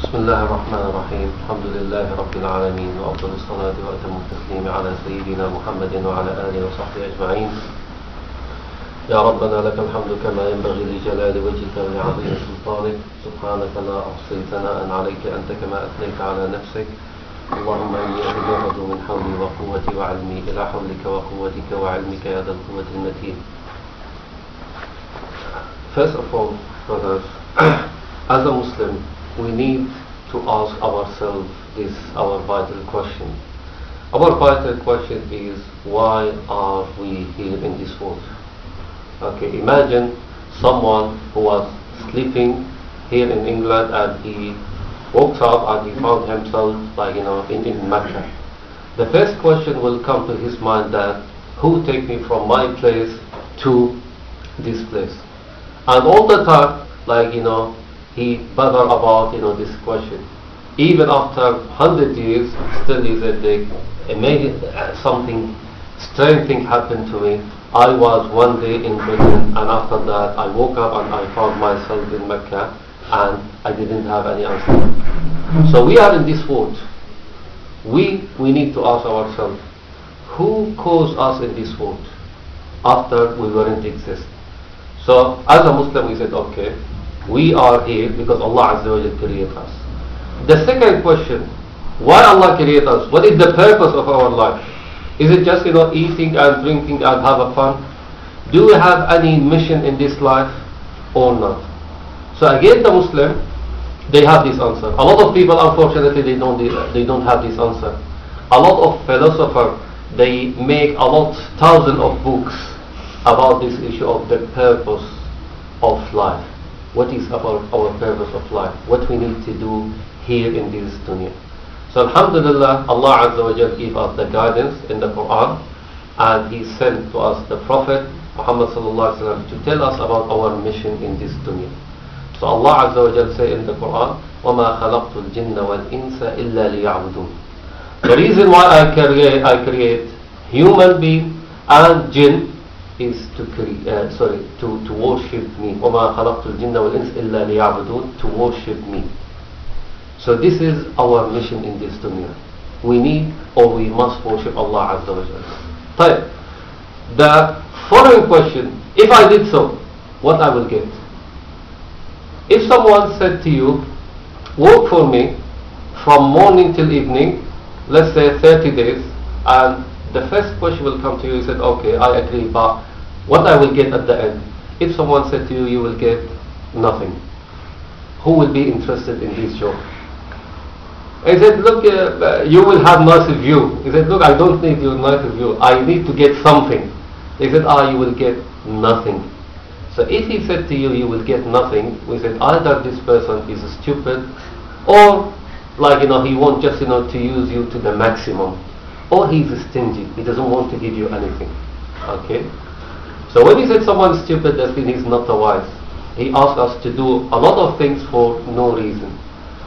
بسم الله الرحمن الرحيم الحمد لله رب العالمين وأفضل الصلاة وأتم التسليم على سيدنا محمد وعلى آله وصحبه أجمعين يا ربنا لك الحمد كما ينبغي لجلال وجهك ولعظيم سلطانك سبحانك لا أحصي ثناء عليك أنت كما أثنيت على نفسك اللهم إني أتجرد من حولي وقوتي وعلمي إلى حولك وقوتك وعلمك يا ذا القوة المتين. First of all, brothers, as a Muslim, we need to ask ourselves this, our vital question. Our vital question is, why are we here in this world? Okay, imagine someone who was sleeping here in England and he woke up and he found himself in Mecca. The first question will come to his mind that, who take me from my place to this place? And all the time, he bother about this question. Even after 100 years, still he said, something strange thing happened to me. I was one day in prison, and after that I woke up and I found myself in Mecca, and I didn't have any answer. So we are in this world. We need to ask ourselves, who caused us in this world after we weren't exist? So as a Muslim we said, okay, we are here because Allah Azza wa Jalla created us. The second question, why Allah created us? What is the purpose of our life? Is it just eating and drinking and have a fun? Do we have any mission in this life or not? So again, the Muslim, they have this answer. A lot of people, unfortunately, they don't have this answer. A lot of philosophers, they make thousands of books about this issue of the purpose of life. What is about our purpose of life? What we need to do here in this dunya. So alhamdulillah, Allah Azza wa Jalla gave us the guidance in the Quran, and He sent to us the Prophet Muhammed sallallahu alaihi wasallam to tell us about our mission in this dunya. So Allah Azza wa Jalla say in the Quran, وَمَا خَلَقْتُ الْجِنَّ وَالْإِنسَ إِلَّا لِيَعْبُدُونَ. The reason why I create human being and jinn is to worship me. وَمَا خَلَقْتُ الْجِنَّ وَالْإِنسَ إِلَّا لِيَعْبُدُونَ, to worship me. So this is our mission in this dunya. We need, or we must worship Allah Azza wa Jalla. The following question, if I did so, what I will get? If someone said to you, work for me from morning till evening, let's say 30 days, and the first question will come to you, you said, okay, I agree, but what I will get at the end? If someone said to you, you will get nothing, who will be interested in this job? He said, look, you will have nice view. He said, look, I don't need your nice view, I need to get something. He said, you will get nothing. So if he said to you, you will get nothing, we said either this person is stupid, or he wants just to use you to the maximum, or he's stingy, he doesn't want to give you anything. Okay? So when he said someone is stupid, that means he's not wise. He asked us to do a lot of things for no reason.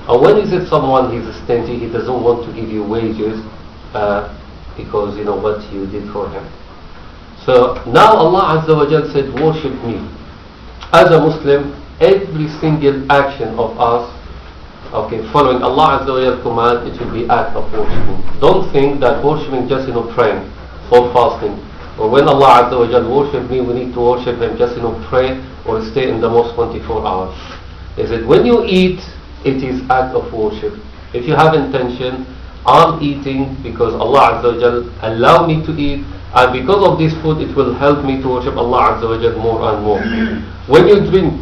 And when he said someone is stingy, he doesn't want to give you wages because what you did for him. So now Allah Azza wa Jalla said, worship me. As a Muslim, every single action of us, following Allah Azza wa Jalla command, it will be act of worshiping. Don't think that worshiping just praying or fasting. Or when Allah Azza wa Jalla worship me, we need to worship Him just pray or stay in the mosque 24 hours. He said, when you eat, it is act of worship. If you have intention, I'm eating because Allah Azza wa Jalla allow me to eat, and because of this food it will help me to worship Allah Azza wa Jalla more and more. When you drink,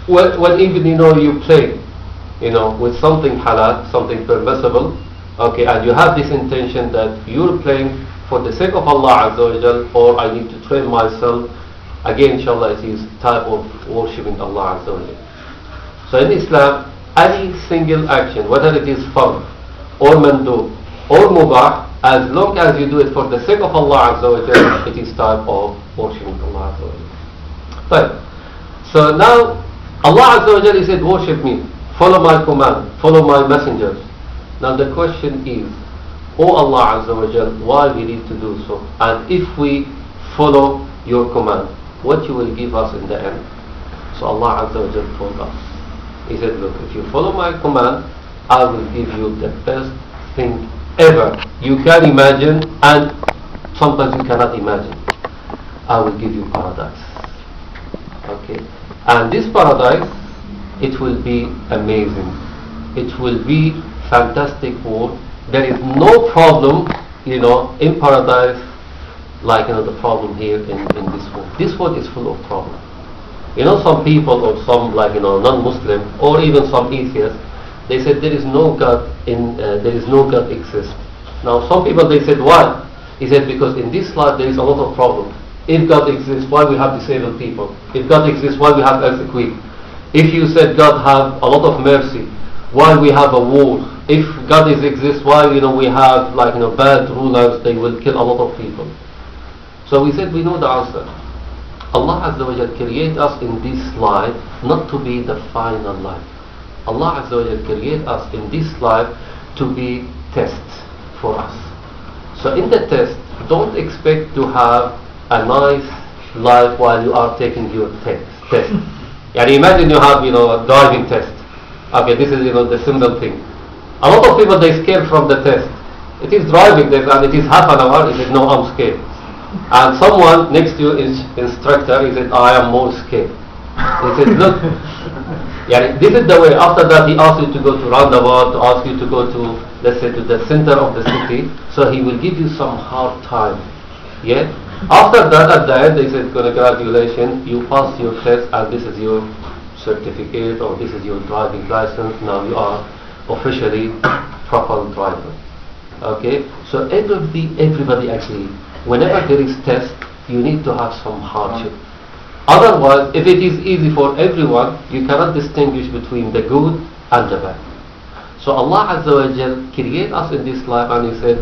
when even you play with something halal, something permissible, and you have this intention that you're playing for the sake of Allah Azza wa Jalla, or I need to train myself, again inshallah it is type of worshipping Allah Azza wa Jalla. So in Islam, any single action, whether it is fard or mandub or mubah, as long as you do it for the sake of Allah Azza wa Jalla, it is type of worshipping Allah Azza wa Jalla. Right. So now Allah Azza wa Jalla said, worship me, follow my command, follow my messengers. Now the question is, oh Allah Azza wa Jalla, why we need to do so? And if we follow your command, what you will give us in the end? So Allah Azza wa Jalla told us. He said, look, if you follow my command, I will give you the best thing ever you can imagine, and sometimes you cannot imagine. I will give you paradise. Okay? And this paradise, it will be amazing. It will be fantastic world. There is no problem, in paradise like the problem here in this world. This world is full of problems. Some people or some non-Muslim or even some atheists, they said there is no God there is no God exists. Now some people, they said why? He said because in this life there is a lot of problems. If God exists, why we have disabled people? If God exists, why we have earthquake? If you said God have a lot of mercy, why we have a war? If God exists, why we have bad rulers, they will kill a lot of people. So we said we know the answer. Allah Azza wa Jal create us in this life not to be the final life. Allah Azza wa Jal create us in this life to be test for us. So in the test, don't expect to have a nice life while you are taking your test. And imagine you have a driving test. Okay, this is the simple thing. A lot of people, they scared from the test. It is driving test and it is half an hour. He said, no, I'm scared. And someone next to you is instructor. He said, I am more scared. He said, look, this is the way. After that, he asks you to go to roundabout, to ask you to go to, let's say, to the center of the city. So he will give you some hard time. Yeah. After that, at the end, they said, congratulations, you passed your test, and this is your certificate, or this is your driving license. Now you are officially proper driver. Okay. So everybody actually, whenever there is test, you need to have some hardship. Otherwise, if it is easy for everyone, you cannot distinguish between the good and the bad. So Allah Azza wa Jal create us in this life, and He said,